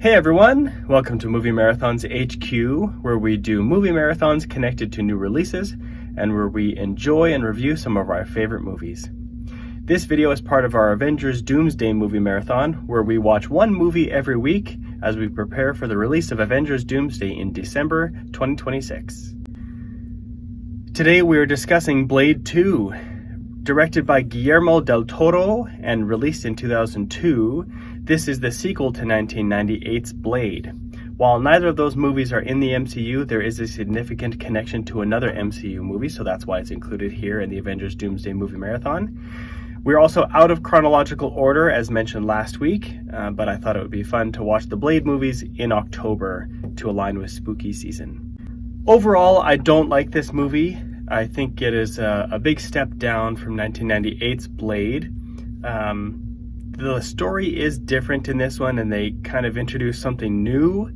Hey everyone, welcome to Movie Marathons HQ, where we do movie marathons connected to new releases and where we enjoy and review some of our favorite movies. This video is part of our Avengers Doomsday movie marathon, where we watch one movie every week as we prepare for the release of Avengers Doomsday in December 2026. Today we are discussing Blade 2. Directed by Guillermo del Toro and released in 2002, this is the sequel to 1998's Blade. While neither of those movies are in the MCU, there is a significant connection to another MCU movie, so that's why it's included here in the Avengers Doomsday Movie Marathon. We're also out of chronological order, as mentioned last week, but I thought it would be fun to watch the Blade movies in October to align with spooky season. Overall, I don't like this movie. I think it is a big step down from 1998's Blade. The story is different in this one, and they kind of introduce something new.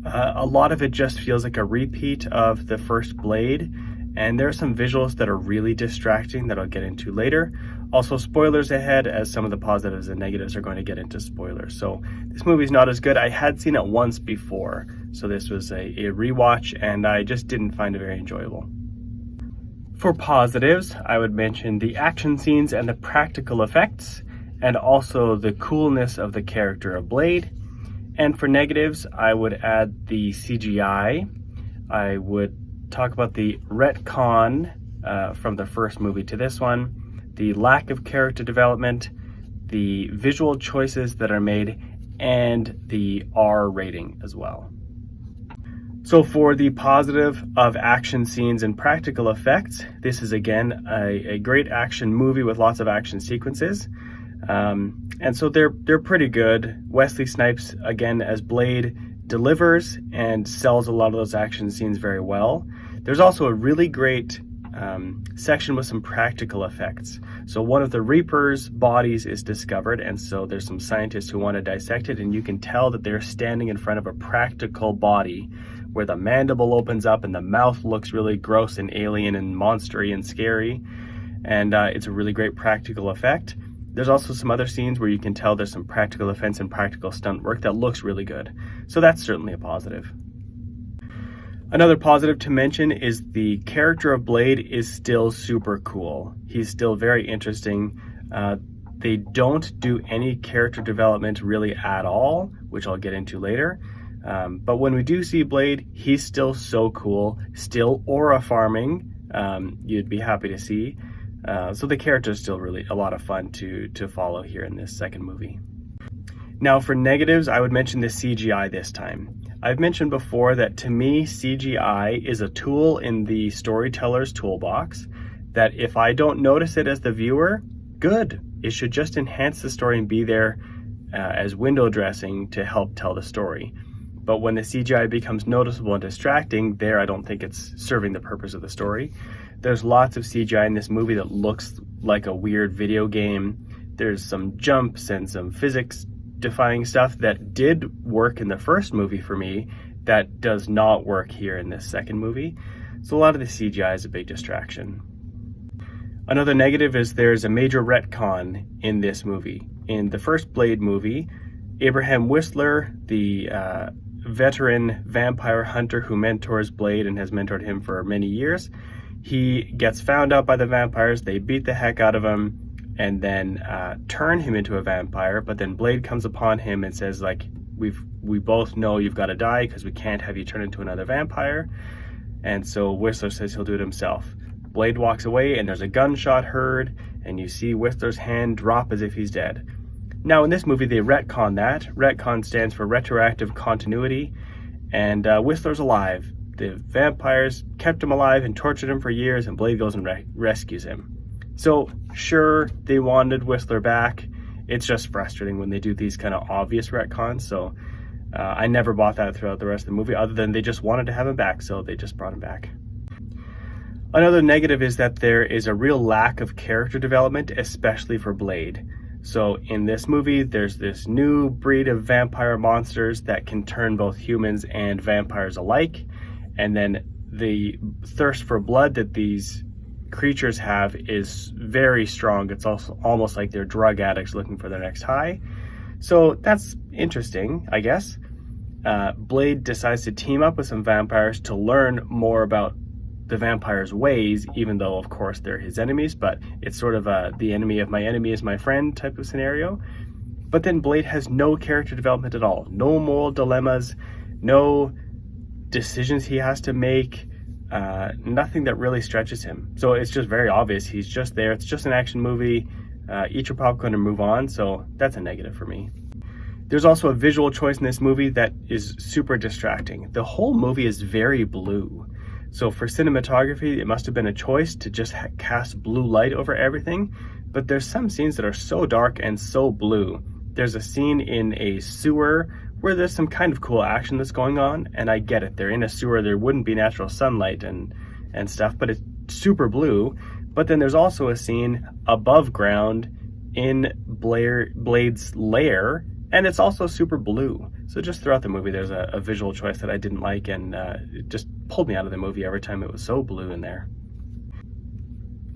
A lot of it just feels like a repeat of the first Blade, and there are some visuals that are really distracting that I'll get into later. Also, spoilers ahead, as some of the positives and negatives are going to get into spoilers. So this movie's not as good. I had seen it once before, so this was a rewatch, and I just didn't find it very enjoyable. For positives, I would mention the action scenes and the practical effects, and also the coolness of the character of Blade. And for negatives, I would add the CGI. I would talk about the retcon from the first movie to this one, the lack of character development, the visual choices that are made, and the R rating as well. So for the positive of action scenes and practical effects, this is again a great action movie with lots of action sequences. And so they're pretty good. Wesley Snipes, again, as Blade, delivers and sells a lot of those action scenes very well. There's also a really great section with some practical effects. So one of the Reaper's bodies is discovered, and so there's some scientists who want to dissect it, and you can tell that they're standing in front of a practical body where the mandible opens up and the mouth looks really gross and alien and monstery and scary. And it's a really great practical effect. There's also some other scenes where you can tell there's some practical effects and practical stunt work that looks really good. So that's certainly a positive. Another positive to mention is the character of Blade is still super cool. He's still very interesting. They don't do any character development really at all, which I'll get into later. But when we do see Blade, he's still so cool, still aura farming, you'd be happy to see. So the character is still really a lot of fun to follow here in this second movie. Now for negatives, I would mention the CGI this time. I've mentioned before that to me, CGI is a tool in the storyteller's toolbox that if I don't notice it as the viewer, good. It should just enhance the story and be there as window dressing to help tell the story. But when the CGI becomes noticeable and distracting, there I don't think it's serving the purpose of the story. There's lots of CGI in this movie that looks like a weird video game. There's some jumps and some physics-defying stuff that did work in the first movie for me that does not work here in this second movie. So a lot of the CGI is a big distraction. Another negative is there's a major retcon in this movie. In the first Blade movie, Abraham Whistler, the veteran vampire hunter who mentors Blade and has mentored him for many years, he gets found out by the vampires, they beat the heck out of him, and then turn him into a vampire, but then Blade comes upon him and says, like, we both know you've got to die because we can't have you turn into another vampire. And so Whistler says he'll do it himself. Blade walks away and there's a gunshot heard, and you see Whistler's hand drop as if he's dead. Now in this movie they retcon that. Retcon stands for retroactive continuity, and Whistler's alive. The vampires kept him alive and tortured him for years, and Blade goes and rescues him. So sure, they wanted Whistler back. It's just frustrating when they do these kind of obvious retcons. So I never bought that throughout the rest of the movie, other than they just wanted to have him back, so they just brought him back. Another negative is that there is a real lack of character development, especially for Blade. So in this movie, there's this new breed of vampire monsters that can turn both humans and vampires alike. And then the thirst for blood that these creatures have is very strong. It's also almost like they're drug addicts looking for their next high. So that's interesting, I guess. Blade decides to team up with some vampires to learn more about the vampires' ways, even though, of course, they're his enemies, but it's sort of the enemy of my enemy is my friend type of scenario. But then Blade has no character development at all. No moral dilemmas, no decisions he has to make, nothing that really stretches him. So it's just very obvious he's just there. It's just an action movie. Eat your popcorn and move on. So that's a negative for me. There's also a visual choice in this movie that is super distracting. The whole movie is very blue. So for cinematography, it must have been a choice to just cast blue light over everything. But there's some scenes that are so dark and so blue. There's a scene in a sewer where there's some kind of cool action that's going on, and I get it. They're in a sewer, there wouldn't be natural sunlight and stuff, but it's super blue. But then there's also a scene above ground in Blade's lair, and it's also super blue. So just throughout the movie, there's a visual choice that I didn't like, and it just pulled me out of the movie every time it was so blue in there.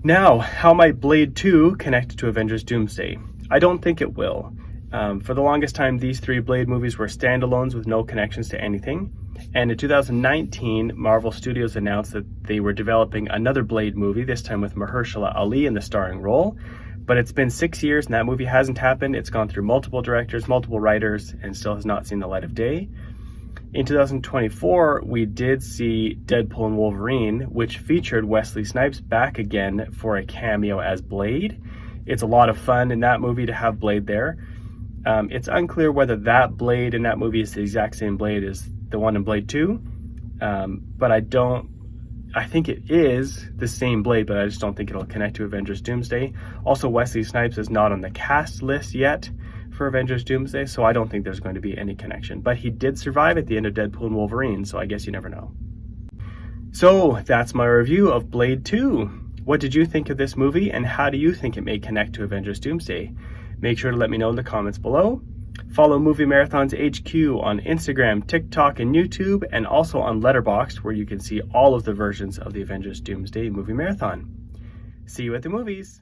Now, how might Blade 2 connect to Avengers Doomsday? I don't think it will. For the longest time, these three Blade movies were standalones with no connections to anything. And in 2019, Marvel Studios announced that they were developing another Blade movie, this time with Mahershala Ali in the starring role. But it's been 6 years and that movie hasn't happened. It's gone through multiple directors, multiple writers, and still has not seen the light of day. In 2024, we did see Deadpool and Wolverine, which featured Wesley Snipes back again for a cameo as Blade. It's a lot of fun in that movie to have Blade there. It's unclear whether that Blade in that movie is the exact same Blade as the one in Blade 2, but I think it is the same Blade, but I just don't think it'll connect to Avengers Doomsday. Also, Wesley Snipes is not on the cast list yet for Avengers Doomsday, so I don't think there's going to be any connection. But he did survive at the end of Deadpool and Wolverine, so I guess you never know. So that's my review of Blade 2. What did you think of this movie, and how do you think it may connect to Avengers Doomsday? Make sure to let me know in the comments below. Follow Movie Marathons HQ on Instagram, TikTok, and YouTube, and also on Letterboxd, where you can see all of the versions of the Avengers Doomsday Movie Marathon. See you at the movies!